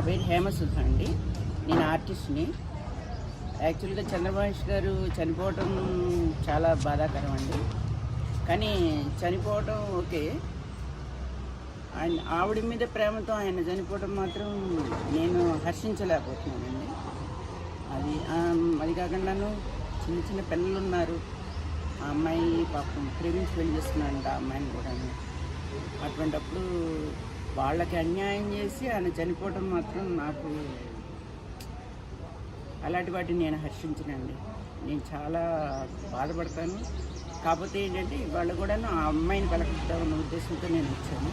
పేరు హేమసుధ అండి. నేను ఆర్టిస్ట్ని. యాక్చువల్గా చంద్రమహేష్ గారు చనిపోవటం చాలా బాధాకరం అండి. కానీ చనిపోవటం ఓకే, ఆయన ఆవిడ మీద ప్రేమతో ఆయన చనిపోవటం మాత్రం నేను హర్షించలేకపోతున్నానండి. అది కాకుండాను చిన్న చిన్న పిల్లలు ఉన్నారు. ఆ అమ్మాయి పాపం ప్రేమించి పెళ్లి చేస్తున్నానంట ఆ అమ్మాయిని కూడా. అటువంటప్పుడు వాళ్ళకి అన్యాయం చేసి ఆయన చనిపోవటం మాత్రం నాకు అలాంటి వాటిని నేను హర్షించనండి. నేను చాలా బాధపడతాను. కాకపోతే ఏంటంటే ఇవాళ కూడా ఆ అమ్మాయిని పలకరిద్దామన్న ఉద్దేశంతో నేను వచ్చాను.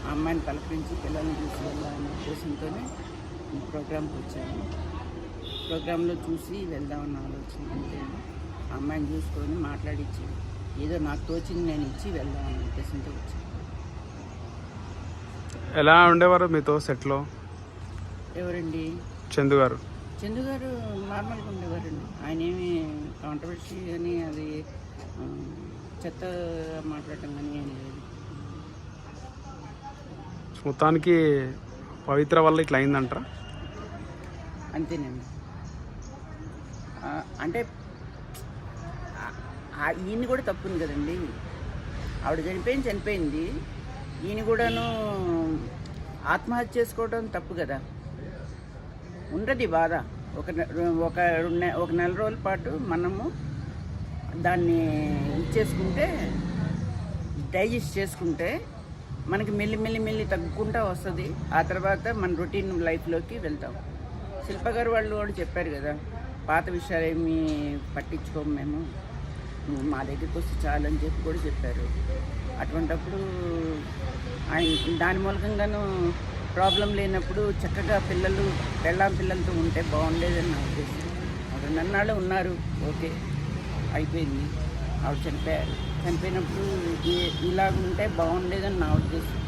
ఆ అమ్మాయిని పలకరించి పిల్లల్ని చూసి వెళ్ళాలన్న ఉద్దేశంతోనే ఈ ప్రోగ్రాంకి వచ్చాను. ప్రోగ్రాంలో చూసి వెళ్దామన్న ఆలోచన అంతే. ఆ అమ్మాయిని చూసుకొని మాట్లాడించి ఏదో నాకు తోచింది నేను ఇచ్చి వెళ్దామన్న ఉద్దేశంతో వచ్చాను. ఎలా ఉండేవారు మీతో సెట్లో? ఎవరండి? చందు గారు. చందు గారు నార్మల్గా ఉండేవారండి. ఆయన ఏమి కాంట్రవర్సీ అని అది చెత్త మాట్లాడటం కానీ ఏం లేదు. మొత్తానికి పవిత్ర వల్ల ఇట్లా అయిందంటారా? అంతేనండి. అంటే ఈయన కూడా తప్పుంది కదండి. ఆవిడ చనిపోయింది. ఈయన కూడాను ఆత్మహత్య చేసుకోవడం తప్పు కదా. ఉండదు బాధ. ఒక నెల రోజుల పాటు మనము దాన్ని ఇచ్చేసుకుంటే, డైజెస్ట్ చేసుకుంటే మనకి మెల్లి తగ్గుకుంటూ వస్తుంది. ఆ తర్వాత మన రొటీన్ లైఫ్లోకి వెళ్తాం. శిల్ప గారు వాళ్ళు కూడా చెప్పారు కదా, పాత విషయాలు ఏమీ పట్టించుకోము మేము, మా దగ్గరికి వస్తే చాలు అని చెప్పి కూడా చెప్పారు. అటువంటప్పుడు ఆయన దాని మూలకంగాను ప్రాబ్లం లేనప్పుడు చక్కగా పిల్లలతో ఉంటే బాగుండేదని నా ఉద్దేశం. ఒక నన్నాళ్ళు ఉన్నారు, ఓకే, అయిపోయింది. ఆవిడ చనిపోయినప్పుడు ఇలాగ ఉంటే బాగుండేదని నా ఉద్దేశం.